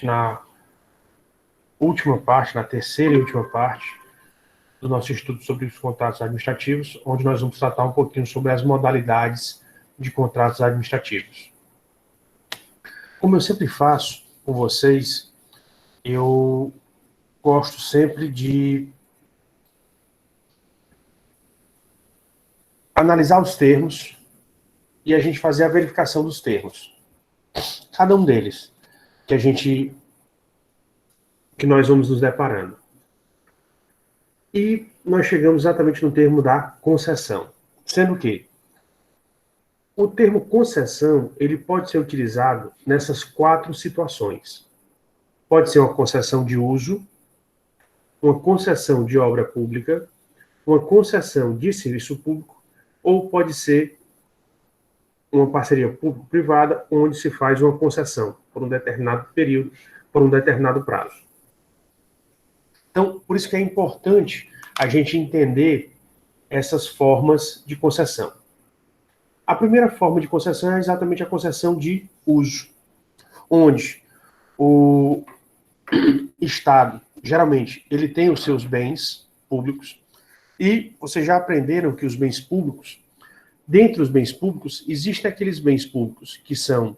na última parte, na terceira e última parte do nosso estudo sobre os contratos administrativos, onde nós vamos tratar um pouquinho sobre as modalidades de contratos administrativos. Como eu sempre faço com vocês, eu gosto sempre de analisar os termos e a gente fazer a verificação dos termos. Cada um deles que nós vamos nos deparando. E nós chegamos exatamente no termo da concessão, sendo que o termo concessão, ele pode ser utilizado nessas 4 situações. Pode ser uma concessão de uso, uma concessão de obra pública, uma concessão de serviço público, ou pode ser uma parceria público-privada, onde se faz uma concessão por um determinado período, por um determinado prazo. Então, por isso que é importante a gente entender essas formas de concessão. A primeira forma de concessão é exatamente a concessão de uso, onde o Estado, geralmente, ele tem os seus bens públicos, e vocês já aprenderam que os bens públicos, dentre os bens públicos, existem aqueles bens públicos que são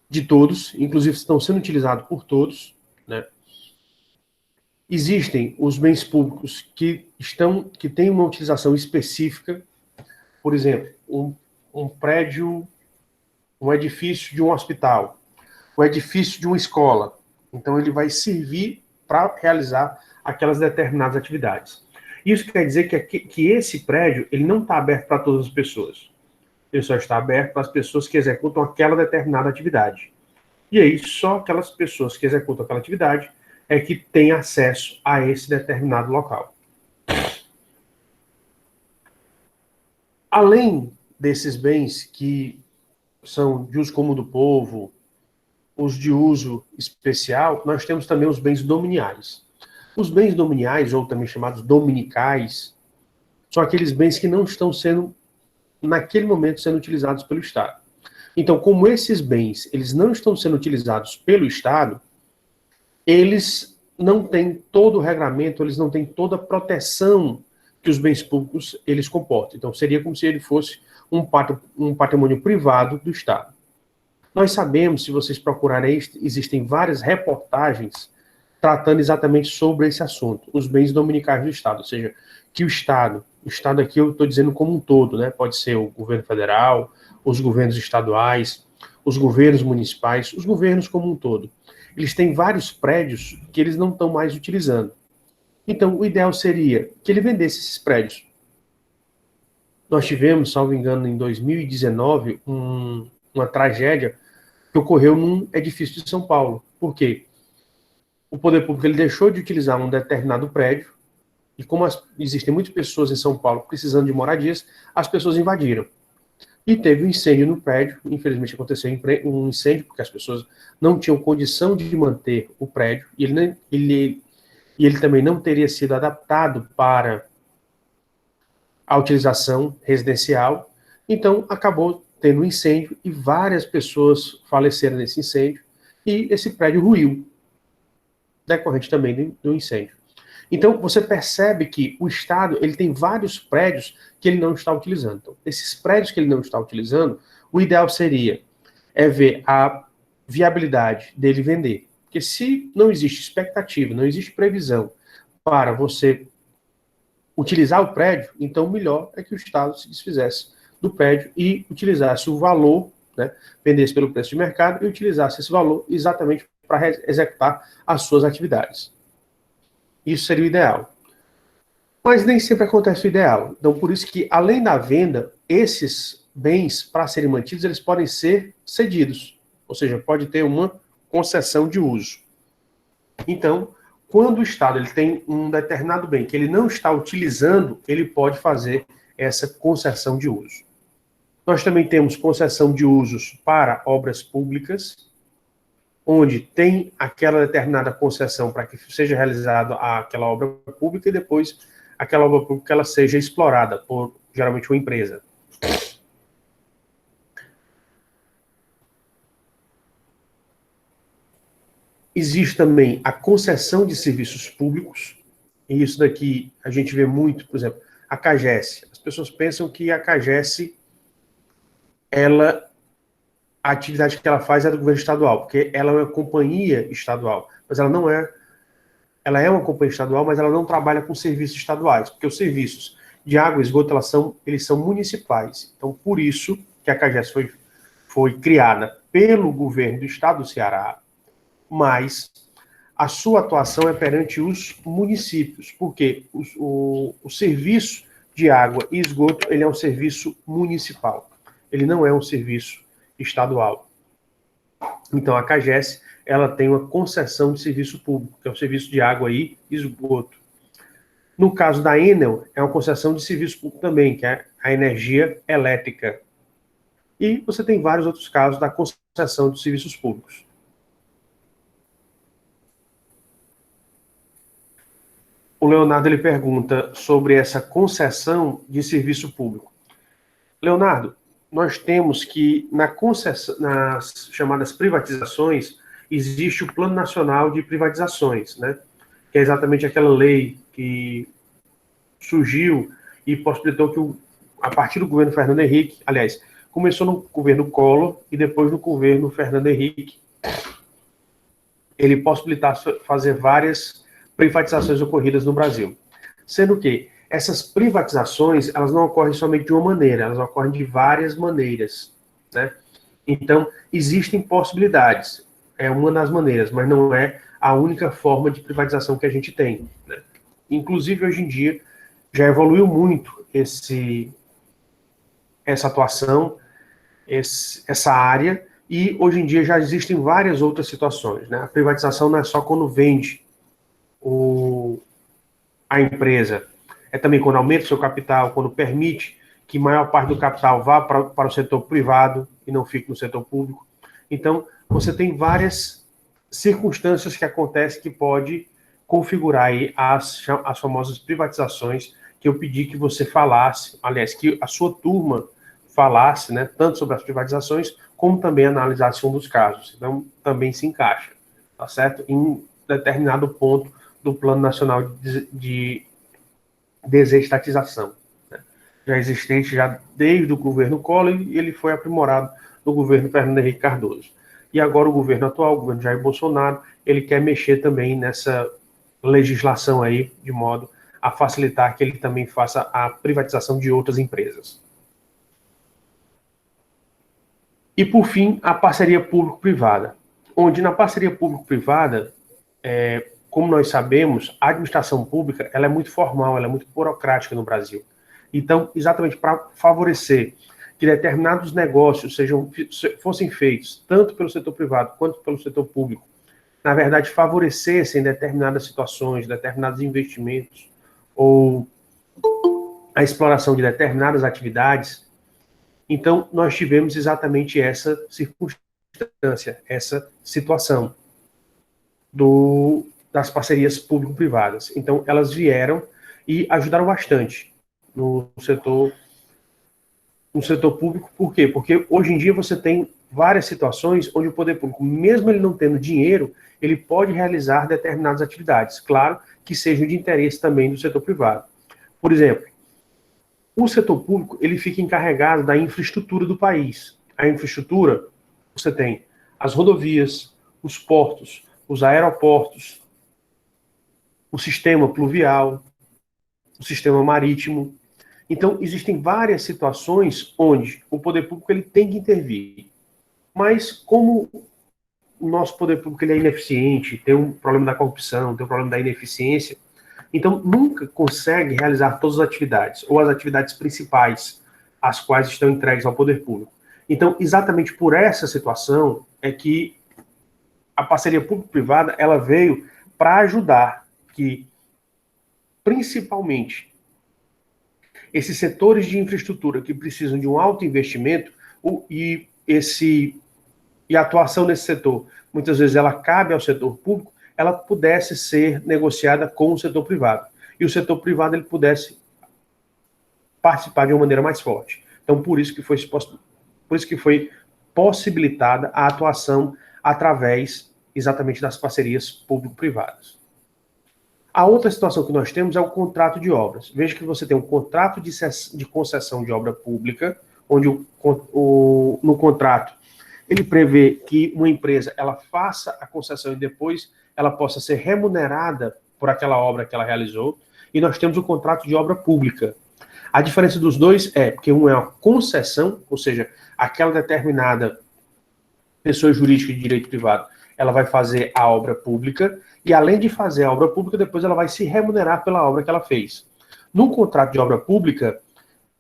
de todos, inclusive estão sendo utilizados por todos, né? Existem os bens públicos que têm uma utilização específica, por exemplo, um prédio, um edifício de um hospital, um edifício de uma escola. Então, ele vai servir para realizar aquelas determinadas atividades. Isso quer dizer que esse prédio ele não está aberto para todas as pessoas. Ele só está aberto para as pessoas que executam aquela determinada atividade. E aí, só aquelas pessoas que executam aquela atividade é que têm acesso a esse determinado local. Além desses bens que são de uso comum do povo, os de uso especial, nós temos também os bens dominiais. Os bens dominiais, ou também chamados dominicais, são aqueles bens que não estão sendo, naquele momento, sendo utilizados pelo Estado. Então, como esses bens eles não estão sendo utilizados pelo Estado, eles não têm todo o regramento, eles não têm toda a proteção que os bens públicos eles comportam. Então, seria como se ele fosse um patrimônio privado do Estado. Nós sabemos, se vocês procurarem, existem várias reportagens tratando exatamente sobre esse assunto, os bens dominicais do Estado, ou seja, que o Estado aqui eu estou dizendo como um todo, né? Pode ser o governo federal, os governos estaduais, os governos municipais, os governos como um todo. Eles têm vários prédios que eles não estão mais utilizando. Então, o ideal seria que ele vendesse esses prédios. Nós tivemos, salvo engano, em 2019, uma tragédia que ocorreu num edifício de São Paulo. Por quê? O poder público ele deixou de utilizar um determinado prédio, e como existem muitas pessoas em São Paulo precisando de moradias, as pessoas invadiram. E teve um incêndio no prédio, infelizmente aconteceu um incêndio, porque as pessoas não tinham condição de manter o prédio, e ele também não teria sido adaptado para a utilização residencial, então acabou tendo um incêndio e várias pessoas faleceram nesse incêndio, e esse prédio ruiu, decorrente também do incêndio. Então, você percebe que o Estado ele tem vários prédios que ele não está utilizando. Então, esses prédios que ele não está utilizando, o ideal seria ver a viabilidade dele vender. Porque se não existe expectativa, não existe previsão para você utilizar o prédio, então o melhor é que o Estado se desfizesse do prédio e utilizasse o valor, né, vendesse pelo preço de mercado e utilizasse esse valor exatamente para executar as suas atividades. Isso seria o ideal. Mas nem sempre acontece o ideal. Então, por isso que, além da venda, esses bens, para serem mantidos, eles podem ser cedidos. Ou seja, pode ter uma concessão de uso. Então, quando o Estado ele tem um determinado bem que ele não está utilizando, ele pode fazer essa concessão de uso. Nós também temos concessão de usos para obras públicas, onde tem aquela determinada concessão para que seja realizada aquela obra pública e depois aquela obra pública ela seja explorada por, geralmente, uma empresa. Existe também a concessão de serviços públicos, e isso daqui a gente vê muito, por exemplo, a CAGES. As pessoas pensam que a CAGES, a atividade que ela faz é do governo estadual, porque ela é uma companhia estadual, mas ela não é, ela é uma companhia estadual, mas ela não trabalha com serviços estaduais, porque os serviços de água e esgoto, eles são municipais. Então, por isso que a CAGES foi criada pelo governo do estado do Ceará, mas a sua atuação é perante os municípios, porque o serviço de água e esgoto, ele é um serviço municipal, ele não é um serviço estadual. Então, a CAGES, ela tem uma concessão de serviço público, que é o serviço de água e esgoto. No caso da Enel, é uma concessão de serviço público também, que é a energia elétrica. E você tem vários outros casos da concessão de serviços públicos. O Leonardo ele pergunta sobre essa concessão de serviço público. Leonardo, nós temos que nas chamadas privatizações existe o Plano Nacional de Privatizações, né? Que é exatamente aquela lei que surgiu e possibilitou que, a partir do governo Fernando Henrique, aliás, começou no governo Collor e depois no governo Fernando Henrique, ele possibilitasse fazer várias privatizações ocorridas no Brasil. Sendo que essas privatizações, elas não ocorrem somente de uma maneira, elas ocorrem de várias maneiras, né? Então, existem possibilidades, é uma das maneiras, mas não é a única forma de privatização que a gente tem, né? Inclusive, hoje em dia, já evoluiu muito essa atuação, essa área, e hoje em dia já existem várias outras situações, né? A privatização não é só quando vende a empresa, é também quando aumenta o seu capital, quando permite que maior parte do capital vá para o setor privado e não fique no setor público. Então, você tem várias circunstâncias que acontecem que pode configurar aí as famosas privatizações que eu pedi que você falasse, aliás, que a sua turma falasse, né, tanto sobre as privatizações, como também analisasse um dos casos. Então, também se encaixa, tá certo? Em determinado ponto do Plano Nacional de Desestatização, né? Já existente já desde o governo Collor e ele foi aprimorado no governo Fernando Henrique Cardoso. E agora o governo atual, o governo Jair Bolsonaro, ele quer mexer também nessa legislação aí, de modo a facilitar que ele também faça a privatização de outras empresas. E, por fim, a parceria público-privada, onde na parceria público-privada, como nós sabemos, a administração pública ela é muito formal, ela é muito burocrática no Brasil. Então, exatamente para favorecer que determinados negócios fossem feitos tanto pelo setor privado quanto pelo setor público, na verdade, favorecessem determinadas situações, determinados investimentos, ou a exploração de determinadas atividades. Então, nós tivemos exatamente essa circunstância, essa situação das parcerias público-privadas. Então, elas vieram e ajudaram bastante no setor público. Por quê? Porque hoje em dia você tem várias situações onde o poder público, mesmo ele não tendo dinheiro, ele pode realizar determinadas atividades, claro, que sejam de interesse também do setor privado. Por exemplo, o setor público, ele fica encarregado da infraestrutura do país. A infraestrutura, você tem as rodovias, os portos, os aeroportos, o sistema pluvial, o sistema marítimo. Então, existem várias situações onde o poder público ele tem que intervir. Mas como o nosso poder público ele é ineficiente, tem um problema da corrupção, tem um problema da ineficiência, então nunca consegue realizar todas as atividades, ou as atividades principais, as quais estão entregues ao poder público. Então, exatamente por essa situação é que a parceria público-privada ela veio para ajudar que, principalmente, esses setores de infraestrutura que precisam de um alto investimento e a atuação nesse setor, muitas vezes ela cabe ao setor público, ela pudesse ser negociada com o setor privado. E o setor privado ele pudesse participar de uma maneira mais forte. Então, por isso que foi possibilitada a atuação através exatamente das parcerias público-privadas. A outra situação que nós temos é o contrato de obras. Veja que você tem um contrato de concessão de obra pública, onde no contrato ele prevê que uma empresa ela faça a concessão e depois ela possa ser remunerada por aquela obra que ela realizou. E nós temos o contrato de obra pública. A diferença dos dois é que um é uma concessão, ou seja, aquela determinada pessoa jurídica de direito privado, ela vai fazer a obra pública, e além de fazer a obra pública, depois ela vai se remunerar pela obra que ela fez. Num contrato de obra pública,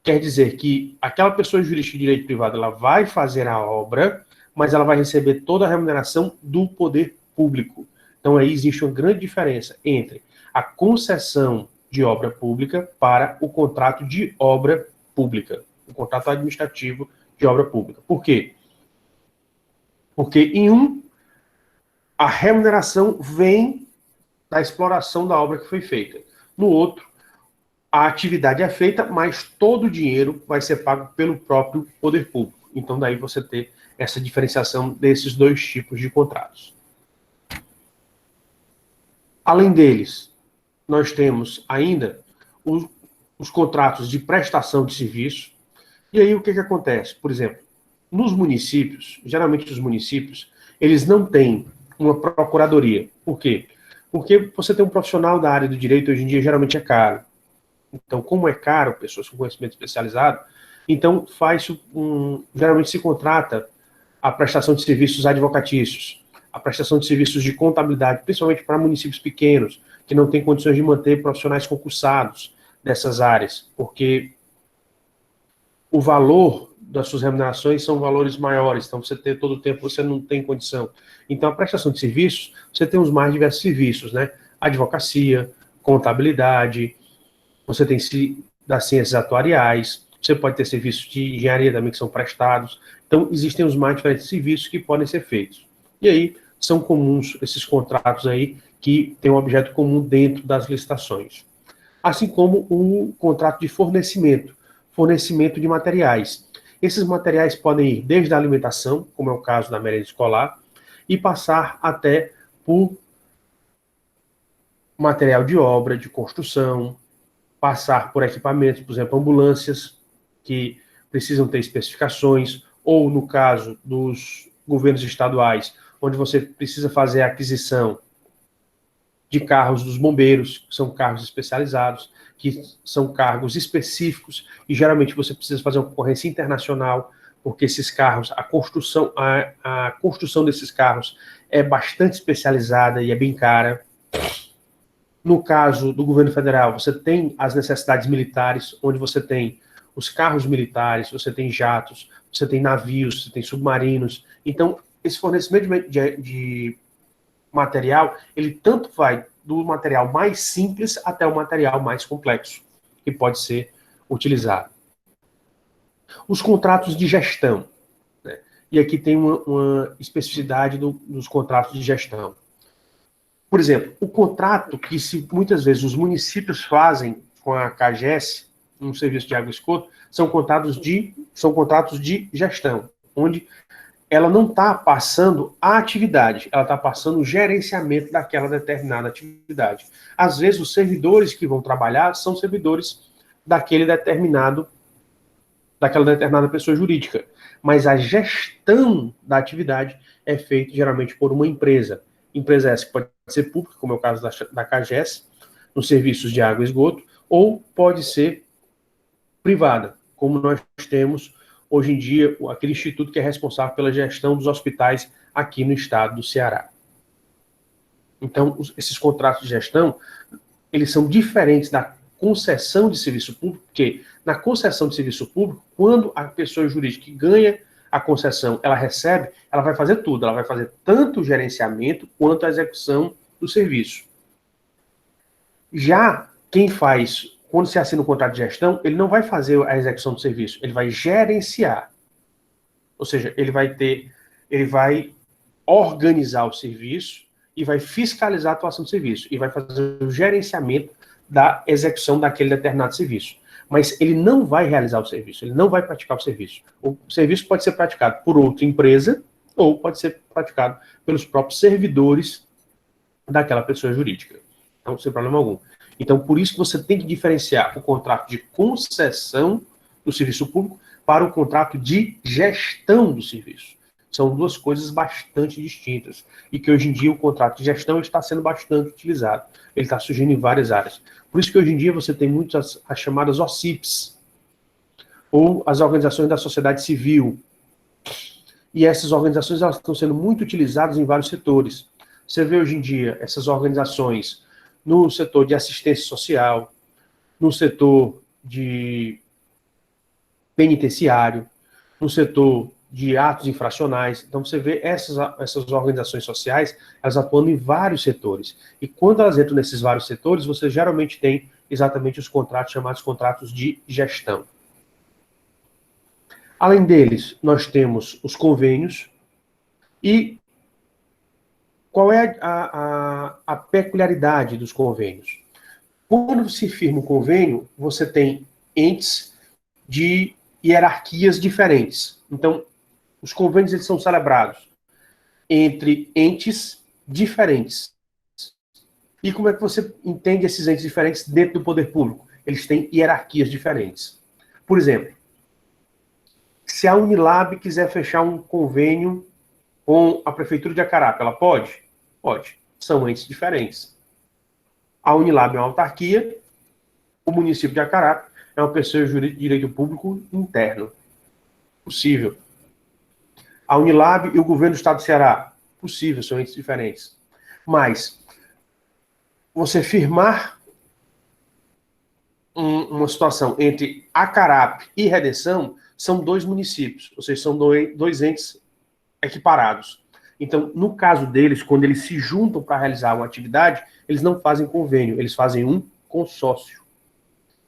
quer dizer que aquela pessoa jurídica de direito privado, ela vai fazer a obra, mas ela vai receber toda a remuneração do poder público. Então aí existe uma grande diferença entre a concessão de obra pública para o contrato de obra pública, o contrato administrativo de obra pública. Por quê? Porque em um, a remuneração vem da exploração da obra que foi feita. No outro, a atividade é feita, mas todo o dinheiro vai ser pago pelo próprio poder público. Então, daí você ter essa diferenciação desses dois tipos de contratos. Além deles, nós temos ainda os contratos de prestação de serviço. E aí, o que acontece? Por exemplo, nos municípios, geralmente os municípios, eles não têm uma procuradoria. Por quê? Porque você tem um profissional da área do direito, hoje em dia, geralmente é caro. Então, como é caro, pessoas com conhecimento especializado, então geralmente se contrata a prestação de serviços advocatícios, a prestação de serviços de contabilidade, principalmente para municípios pequenos, que não têm condições de manter profissionais concursados nessas áreas, porque o valor das suas remunerações são valores maiores, então você tem todo o tempo, você não tem condição. Então, a prestação de serviços, você tem os mais diversos serviços, né? Advocacia, contabilidade, você tem das ciências atuariais, você pode ter serviços de engenharia também que são prestados. Então, existem os mais diferentes serviços que podem ser feitos. E aí, são comuns esses contratos aí que têm um objeto comum dentro das licitações. Assim como o contrato de fornecimento de materiais. Esses materiais podem ir desde a alimentação, como é o caso da merenda escolar, e passar até por material de obra, de construção, passar por equipamentos, por exemplo, ambulâncias, que precisam ter especificações, ou no caso dos governos estaduais, onde você precisa fazer a aquisição de carros dos bombeiros, que são carros especializados, que são cargos específicos, e geralmente você precisa fazer uma concorrência internacional, porque esses carros, a construção desses carros é bastante especializada e é bem cara. No caso do governo federal, você tem as necessidades militares, onde você tem os carros militares, você tem jatos, você tem navios, você tem submarinos. Então, esse fornecimento de material, ele tanto vai do material mais simples até o material mais complexo, que pode ser utilizado. Os contratos de gestão, né? E aqui tem uma especificidade dos contratos de gestão. Por exemplo, o contrato que muitas vezes os municípios fazem com a CAGES, um serviço de água e esgoto, são contratos de gestão, onde ela não está passando a atividade, ela está passando o gerenciamento daquela determinada atividade. Às vezes, os servidores que vão trabalhar são servidores daquela determinada pessoa jurídica, mas a gestão da atividade é feita geralmente por uma empresa. Empresa essa que pode ser pública, como é o caso da CAGES, nos serviços de água e esgoto, ou pode ser privada, como nós temos hoje em dia aquele instituto que é responsável pela gestão dos hospitais aqui no estado do Ceará. Então, esses contratos de gestão, eles são diferentes da concessão de serviço público, porque na concessão de serviço público, quando a pessoa jurídica que ganha a concessão, ela recebe, ela vai fazer tudo, ela vai fazer tanto o gerenciamento quanto a execução do serviço. Já quem faz, quando se assina um contrato de gestão, ele não vai fazer a execução do serviço, ele vai gerenciar. Ou seja, ele vai organizar o serviço e vai fiscalizar a atuação do serviço e vai fazer o gerenciamento da execução daquele determinado serviço. Mas ele não vai realizar o serviço, ele não vai praticar o serviço. O serviço pode ser praticado por outra empresa ou pode ser praticado pelos próprios servidores daquela pessoa jurídica. Então, sem problema algum. Então, por isso que você tem que diferenciar o contrato de concessão do serviço público para o contrato de gestão do serviço. São duas coisas bastante distintas. E que hoje em dia o contrato de gestão está sendo bastante utilizado. Ele está surgindo em várias áreas. Por isso que hoje em dia você tem muitas as chamadas OCIPs, ou as organizações da sociedade civil. E essas organizações elas estão sendo muito utilizadas em vários setores. Você vê hoje em dia essas organizações no setor de assistência social, no setor de penitenciário, no setor de atos infracionais. Então você vê essas organizações sociais, elas atuando em vários setores. E quando elas entram nesses vários setores, você geralmente tem exatamente os contratos chamados contratos de gestão. Além deles, nós temos os convênios. E qual é a peculiaridade dos convênios? Quando se firma um convênio, você tem entes de hierarquias diferentes. Então, os convênios eles são celebrados entre entes diferentes. E como é que você entende esses entes diferentes dentro do poder público? Eles têm hierarquias diferentes. Por exemplo, se a Unilab quiser fechar um convênio com a Prefeitura de Acarape, ela pode? Pode. São entes diferentes. A Unilab é uma autarquia, o município de Acarape é uma pessoa de direito público interno. Possível. A Unilab e o governo do Estado do Ceará? Possível, são entes diferentes. Mas, você firmar uma situação entre Acarape e Redenção, são dois municípios, ou seja, são dois entes equiparados. Então, no caso deles, quando eles se juntam para realizar uma atividade, eles não fazem convênio, eles fazem um consórcio.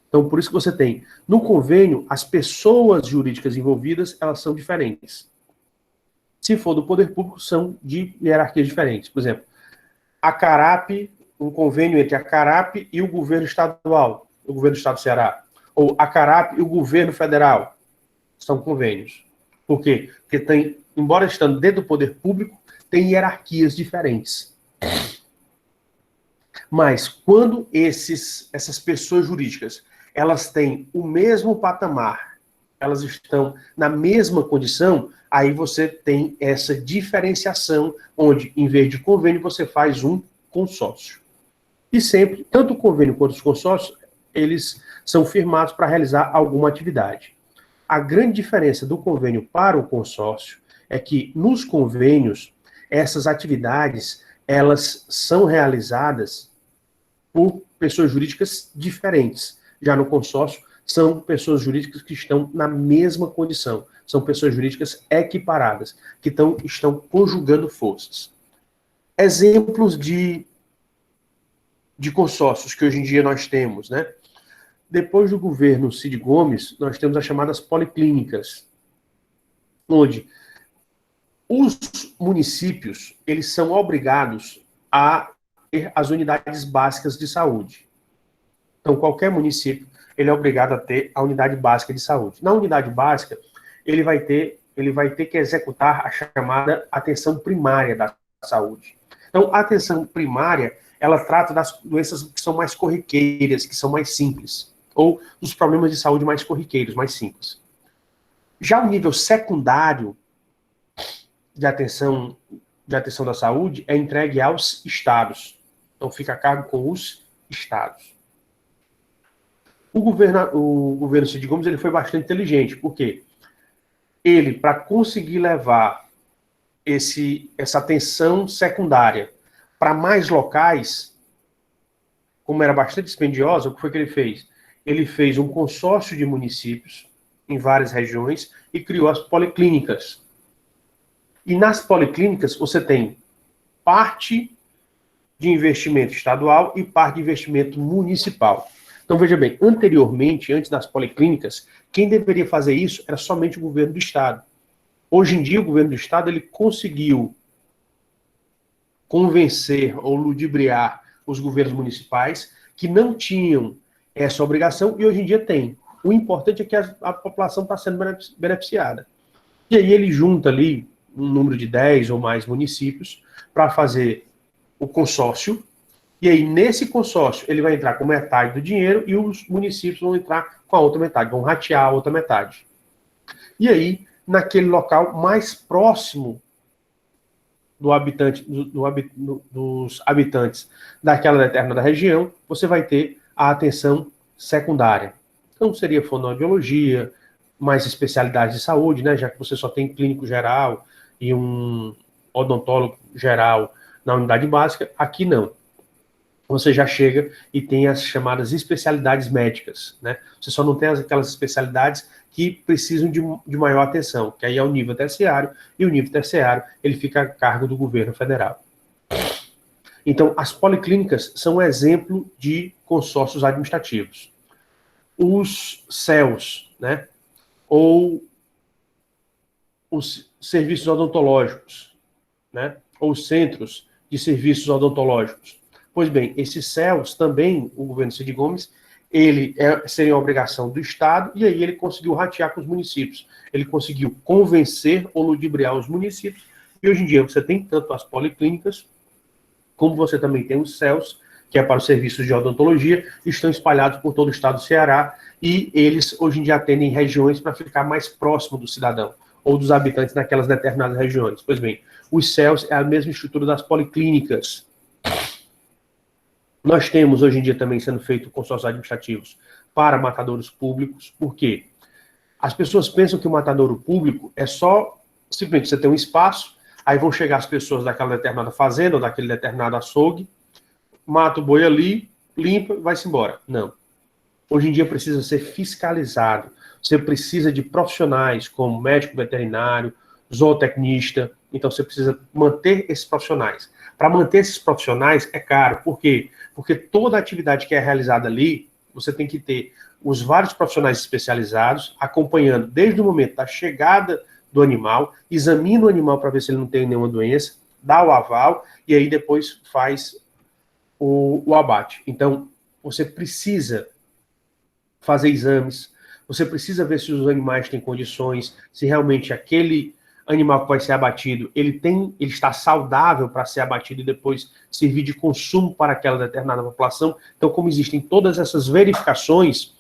Então, por isso que você tem, no convênio, as pessoas jurídicas envolvidas, elas são diferentes. Se for do poder público, são de hierarquias diferentes. Por exemplo, Acarape, um convênio entre Acarape e o governo estadual, o governo do estado do Ceará. Ou Acarape e o governo federal. São convênios. Por quê? Porque tem, embora estando dentro do poder público, tem hierarquias diferentes. Mas quando essas pessoas jurídicas, elas têm o mesmo patamar, elas estão na mesma condição, aí você tem essa diferenciação, onde, em vez de convênio, você faz um consórcio. E sempre, tanto o convênio quanto os consórcios, eles são firmados para realizar alguma atividade. A grande diferença do convênio para o consórcio é que, nos convênios, essas atividades, elas são realizadas por pessoas jurídicas diferentes. Já no consórcio, são pessoas jurídicas que estão na mesma condição. São pessoas jurídicas equiparadas, que estão conjugando forças. Exemplos de consórcios que hoje em dia nós temos, né? Depois do governo Cid Gomes, nós temos as chamadas policlínicas, onde os municípios, eles são obrigados a ter as unidades básicas de saúde. Então, qualquer município, ele é obrigado a ter a unidade básica de saúde. Na unidade básica, ele vai ter que executar a chamada atenção primária da saúde. Então, a atenção primária, ela trata das doenças que são mais corriqueiras, que são mais simples, ou dos problemas de saúde mais corriqueiros, mais simples. Já o nível secundário de atenção da saúde é entregue aos estados. Então, fica a cargo com os estados. O governo Cid Gomes ele foi bastante inteligente, porque ele, para conseguir levar essa atenção secundária para mais locais, como era bastante dispendiosa, o que foi que ele fez? Ele fez um consórcio de municípios em várias regiões e criou as policlínicas. E nas policlínicas você tem parte de investimento estadual e parte de investimento municipal. Então veja bem, anteriormente, antes das policlínicas, quem deveria fazer isso era somente o governo do estado. Hoje em dia o governo do estado ele conseguiu convencer ou ludibriar os governos municipais que não tinham essa obrigação e hoje em dia tem. O importante é que a população está sendo beneficiada. E aí ele junta ali um número de 10 ou mais municípios para fazer o consórcio, e aí nesse consórcio ele vai entrar com metade do dinheiro e os municípios vão entrar com a outra metade, vão ratear a outra metade. E aí, naquele local mais próximo do habitante, dos habitantes daquela determinada região, você vai ter a atenção secundária. Então seria fonoaudiologia, mais especialidades de saúde, né, já que você só tem clínico geral e um odontólogo geral na unidade básica, aqui não. Você já chega e tem as chamadas especialidades médicas, né? Você só não tem aquelas especialidades que precisam de maior atenção, que aí é o nível terciário, e o nível terciário ele fica a cargo do governo federal. Então, as policlínicas são um exemplo de consórcios administrativos. Os CELs, né? Ou os serviços odontológicos, né? Ou centros de serviços odontológicos. Pois bem, esses CELs também, o governo Cid Gomes, seria uma obrigação do Estado, e aí ele conseguiu ratear com os municípios. Ele conseguiu convencer ou ludibriar os municípios, e hoje em dia você tem tanto as policlínicas, como você também tem os CELs, que é para os serviços de odontologia, estão espalhados por todo o estado do Ceará, e eles hoje em dia atendem regiões para ficar mais próximo do cidadão, ou dos habitantes naquelas determinadas regiões. Pois bem, os CELs é a mesma estrutura das policlínicas. Nós temos, hoje em dia, também sendo feito consórcios administrativos para matadouros públicos. Por quê? As pessoas pensam que o matadouro público é só, simplesmente, você tem um espaço, aí vão chegar as pessoas daquela determinada fazenda ou daquele determinado açougue, mata o boi ali, limpa e vai-se embora. Não. Hoje em dia precisa ser fiscalizado. Você precisa de profissionais como médico veterinário, zootecnista. Então você precisa manter esses profissionais. Para manter esses profissionais é caro. Por quê? Porque toda atividade que é realizada ali, você tem que ter os vários profissionais especializados acompanhando desde o momento da chegada do animal, examina o animal para ver se ele não tem nenhuma doença, dá o aval e aí depois faz o abate. Então, você precisa fazer exames, você precisa ver se os animais têm condições, se realmente aquele animal que vai ser abatido, ele está saudável para ser abatido e depois servir de consumo para aquela determinada população. Então, como existem todas essas verificações,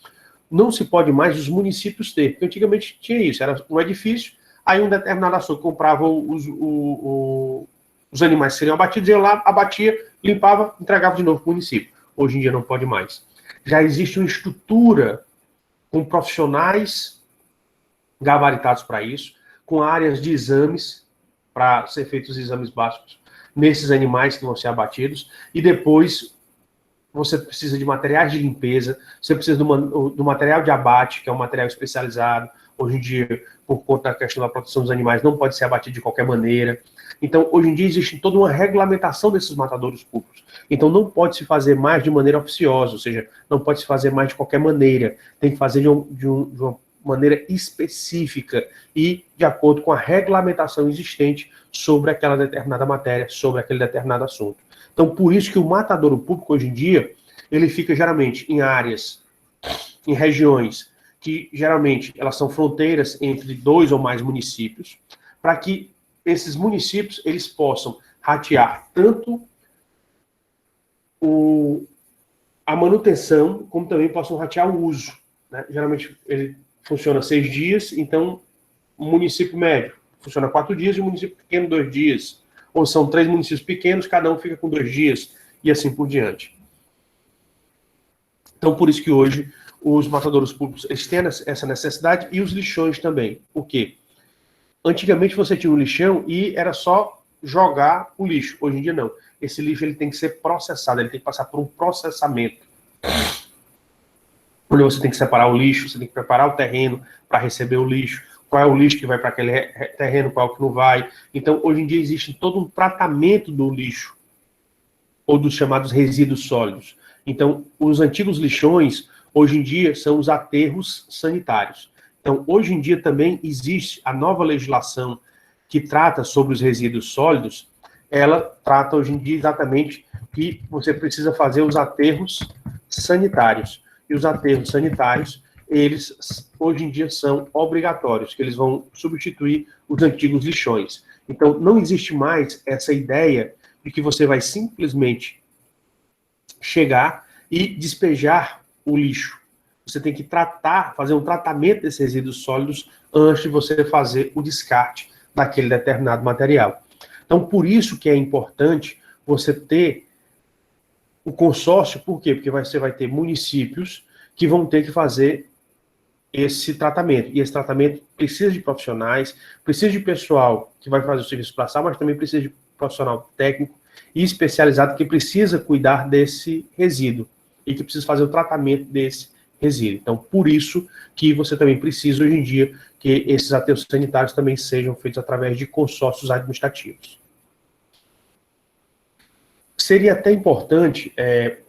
não se pode mais os municípios ter, porque antigamente tinha isso, era um edifício, aí um determinado açougue comprava os animais que seriam abatidos, ia lá, abatia, limpava, entregava de novo para o município. Hoje em dia não pode mais. Já existe uma estrutura com profissionais gabaritados para isso, com áreas de exames, para ser feitos os exames básicos nesses animais que vão ser abatidos, e depois você precisa de materiais de limpeza, você precisa do material de abate, que é um material especializado. Hoje em dia, por conta da questão da proteção dos animais, não pode ser abatido de qualquer maneira. Então, hoje em dia, existe toda uma regulamentação desses matadouros públicos. Então, não pode se fazer mais de maneira oficiosa, ou seja, não pode se fazer mais de qualquer maneira. Tem que fazer de uma maneira específica e de acordo com a regulamentação existente sobre aquela determinada matéria, sobre aquele determinado assunto. Então, por isso que o matadouro público, hoje em dia, ele fica geralmente em áreas, em regiões que geralmente elas são fronteiras entre 2 ou mais municípios, para que esses municípios eles possam ratear tanto a manutenção, como também possam ratear o uso, né? Geralmente ele funciona 6 dias, então o município médio funciona 4 dias e o município pequeno 2 dias. Ou são 3 municípios pequenos, cada um fica com 2 dias, e assim por diante. Então, por isso que hoje os matadouros públicos eles têm essa necessidade, e os lixões também. Por quê? Antigamente você tinha um lixão e era só jogar o lixo. Hoje em dia não. Esse lixo ele tem que ser processado, ele tem que passar por um processamento. Onde você tem que separar o lixo, você tem que preparar o terreno para receber o lixo, qual é o lixo que vai para aquele terreno, qual é o que não vai. Então, hoje em dia existe todo um tratamento do lixo, ou dos chamados resíduos sólidos. Então, os antigos lixões, hoje em dia, são os aterros sanitários. Então, hoje em dia também existe a nova legislação que trata sobre os resíduos sólidos. Ela trata hoje em dia exatamente que você precisa fazer os aterros sanitários. E os aterros sanitários, eles hoje em dia são obrigatórios, que eles vão substituir os antigos lixões. Então, não existe mais essa ideia de que você vai simplesmente chegar e despejar o lixo. Você tem que tratar, fazer um tratamento desses resíduos sólidos antes de você fazer o descarte daquele determinado material. Então, por isso que é importante você ter o consórcio. Por quê? Porque você vai ter municípios que vão ter que fazer esse tratamento. E esse tratamento precisa de profissionais, precisa de pessoal que vai fazer o serviço braçal, mas também precisa de profissional técnico e especializado que precisa cuidar desse resíduo e que precisa fazer o tratamento desse resíduo. Então, por isso que você também precisa, hoje em dia, que esses aterros sanitários também sejam feitos através de consórcios administrativos. Seria até importante,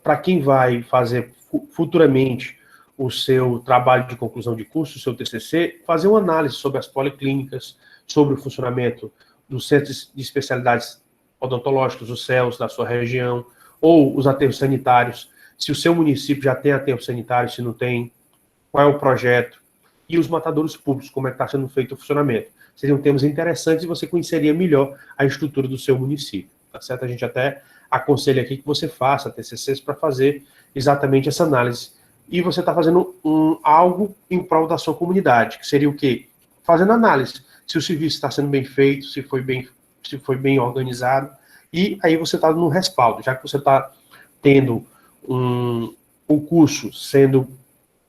para quem vai fazer futuramente o seu trabalho de conclusão de curso, o seu TCC, fazer uma análise sobre as policlínicas, sobre o funcionamento dos centros de especialidades odontológicas, os CELS da sua região, ou os aterros sanitários, se o seu município já tem aterro sanitário, se não tem, qual é o projeto, e os matadouros públicos, como é que está sendo feito o funcionamento. Seriam temas interessantes e você conheceria melhor a estrutura do seu município, tá certo? A gente até aconselha aqui que você faça TCCs para fazer exatamente essa análise. E você está fazendo algo em prol da sua comunidade, que seria o quê? Fazendo análise, se o serviço está sendo bem feito, se foi bem organizado, e aí você está no respaldo, já que você está tendo o curso sendo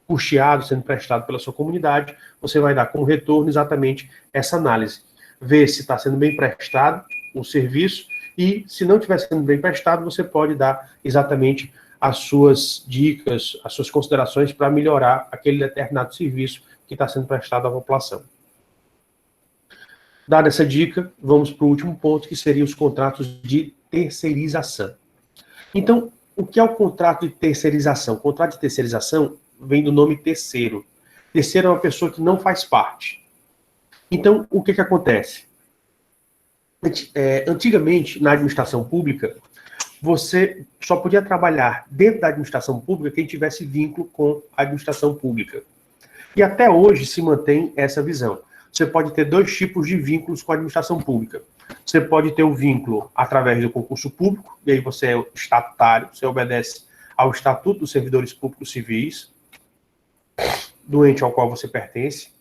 custeado, sendo prestado pela sua comunidade, você vai dar como retorno exatamente essa análise. Ver se está sendo bem prestado o serviço, e se não estiver sendo bem prestado, você pode dar exatamente as suas dicas, as suas considerações para melhorar aquele determinado serviço que está sendo prestado à população. Dada essa dica, vamos para o último ponto, que seriam os contratos de terceirização. Então, o que é o contrato de terceirização? O contrato de terceirização vem do nome terceiro. Terceiro é uma pessoa que não faz parte. Então, o que acontece? Antigamente, na administração pública, você só podia trabalhar dentro da administração pública quem tivesse vínculo com a administração pública. E até hoje se mantém essa visão. Você pode ter dois tipos de vínculos com a administração pública. Você pode ter o vínculo através do concurso público, e aí você é estatutário, você obedece ao Estatuto dos Servidores Públicos Civis, do ente ao qual você pertence,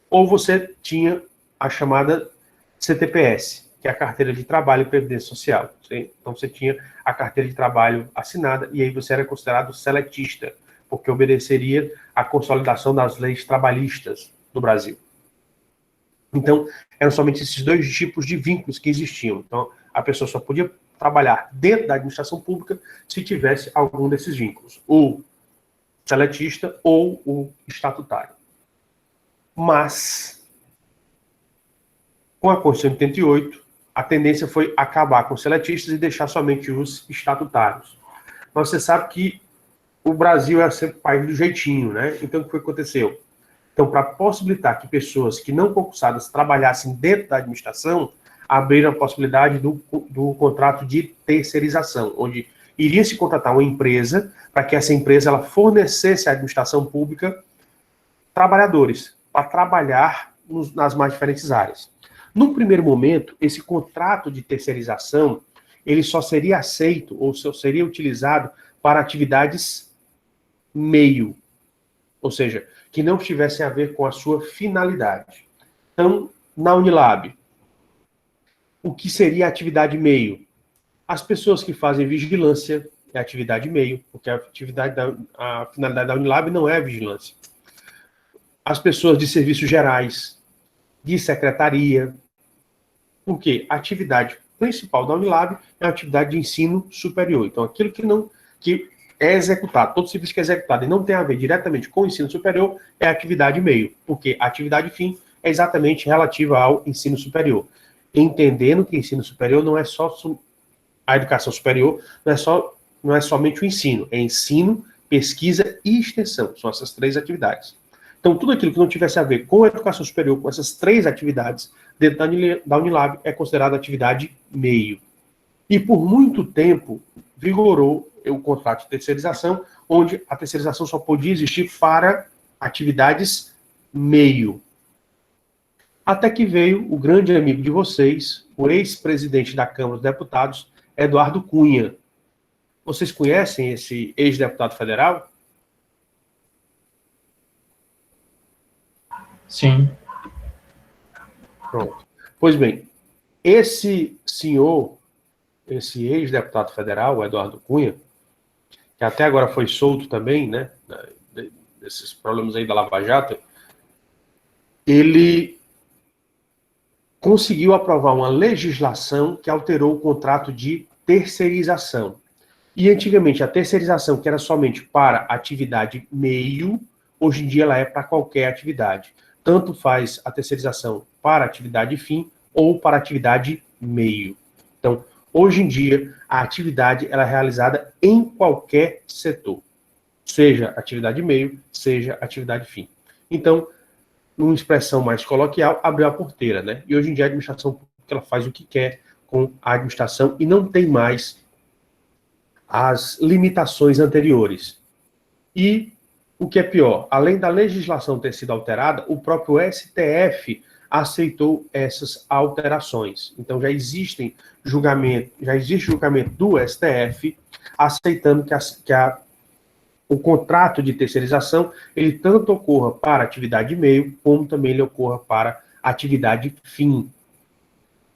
ou você tinha a chamada CTPS, que é a Carteira de Trabalho e Previdência Social. Então você tinha a carteira de trabalho assinada, e aí você era considerado seletista, porque obedeceria à consolidação das leis trabalhistas do Brasil. Então, eram somente esses dois tipos de vínculos que existiam. Então, a pessoa só podia trabalhar dentro da administração pública se tivesse algum desses vínculos, o seletista ou o estatutário. Mas, com a Constituição de 88, a tendência foi acabar com os seletistas e deixar somente os estatutários. Mas você sabe que o Brasil é sempre o país do jeitinho, né? Então, o que foi que aconteceu? Então, para possibilitar que pessoas que não concursadas trabalhassem dentro da administração, abriram a possibilidade do contrato de terceirização, onde iria se contratar uma empresa para que essa empresa ela fornecesse à administração pública trabalhadores para trabalhar nas mais diferentes áreas. Num primeiro momento, esse contrato de terceirização ele só seria aceito ou só seria utilizado para atividades meio, ou seja, que não tivessem a ver com a sua finalidade. Então, na Unilab, o que seria a atividade meio? As pessoas que fazem vigilância é atividade meio, porque a finalidade da Unilab não é a vigilância. As pessoas de serviços gerais, de secretaria, porque a atividade principal da Unilab é a atividade de ensino superior. Então, aquilo que é executado, todo serviço que é executado e não tem a ver diretamente com o ensino superior é a atividade meio, porque a atividade fim é exatamente relativa ao ensino superior. Entendendo que ensino superior não é só a educação superior, não é somente o ensino, é ensino, pesquisa e extensão, são essas três atividades. Então, tudo aquilo que não tivesse a ver com a educação superior, com essas três atividades, dentro da Unilab, é considerada atividade meio. E por muito tempo, vigorou o contrato de terceirização, onde a terceirização só podia existir para atividades meio. Até que veio o grande amigo de vocês, o ex-presidente da Câmara dos Deputados, Eduardo Cunha. Vocês conhecem esse ex-deputado federal? Sim. Pronto. Pois bem, esse senhor, esse ex-deputado federal, o Eduardo Cunha, que até agora foi solto também, né, desses problemas aí da Lava Jato, ele conseguiu aprovar uma legislação que alterou o contrato de terceirização. E antigamente a terceirização, que era somente para atividade meio, hoje em dia ela é para qualquer atividade. Tanto faz a terceirização para atividade fim ou para atividade meio. Então, hoje em dia, a atividade ela é realizada em qualquer setor, seja atividade meio, seja atividade fim. Então, numa expressão mais coloquial, abriu a porteira, né? E hoje em dia a administração pública ela faz o que quer com a administração e não tem mais as limitações anteriores. E o que é pior, além da legislação ter sido alterada, o próprio STF aceitou essas alterações. Então já existe julgamento do STF aceitando o contrato de terceirização ele tanto ocorra para atividade meio, como também ele ocorra para atividade fim.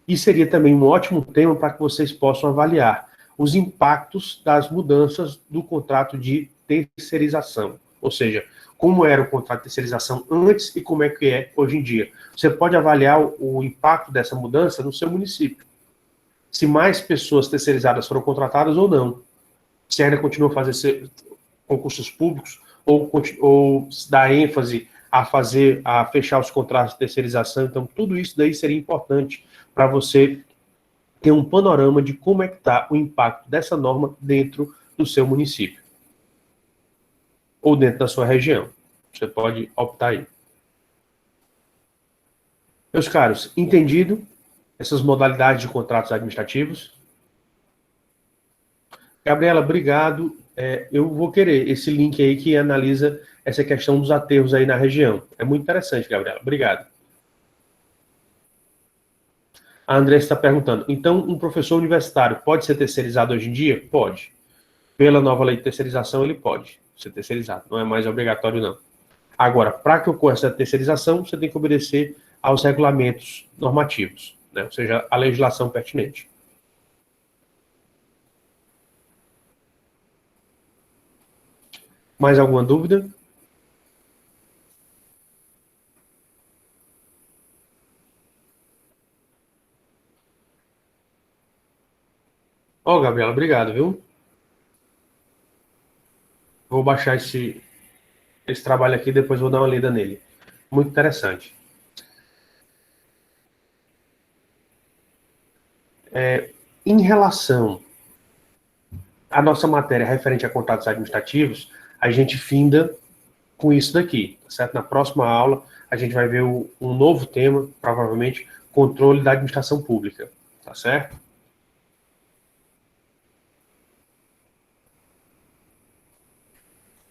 E seria também um ótimo tema para que vocês possam avaliar os impactos das mudanças do contrato de terceirização. Ou seja, como era o contrato de terceirização antes e como é que é hoje em dia. Você pode avaliar o impacto dessa mudança no seu município. Se mais pessoas terceirizadas foram contratadas ou não. Se ainda continua a fazer concursos públicos ou dar ênfase a fechar os contratos de terceirização. Então, tudo isso daí seria importante para você ter um panorama de como é que está o impacto dessa norma dentro do seu município. Ou dentro da sua região. Você pode optar aí. Meus caros, entendido essas modalidades de contratos administrativos? Gabriela, obrigado. Eu vou querer esse link aí que analisa essa questão dos aterros aí na região. É muito interessante, Gabriela. Obrigado. A Andressa está perguntando, então um professor universitário pode ser terceirizado hoje em dia? Pode. Pela nova lei de terceirização, ele pode ser terceirizado. Não é mais obrigatório, não. Agora, para que ocorra essa terceirização, você tem que obedecer aos regulamentos normativos, né? Ou seja, a legislação pertinente. Mais alguma dúvida? Ó, Gabriela, obrigado, viu? Vou baixar esse trabalho aqui, depois vou dar uma lida nele. Muito interessante. Em relação à nossa matéria referente a contratos administrativos, a gente finda com isso daqui, tá certo? Na próxima aula, a gente vai ver um novo tema, provavelmente, controle da administração pública, tá certo?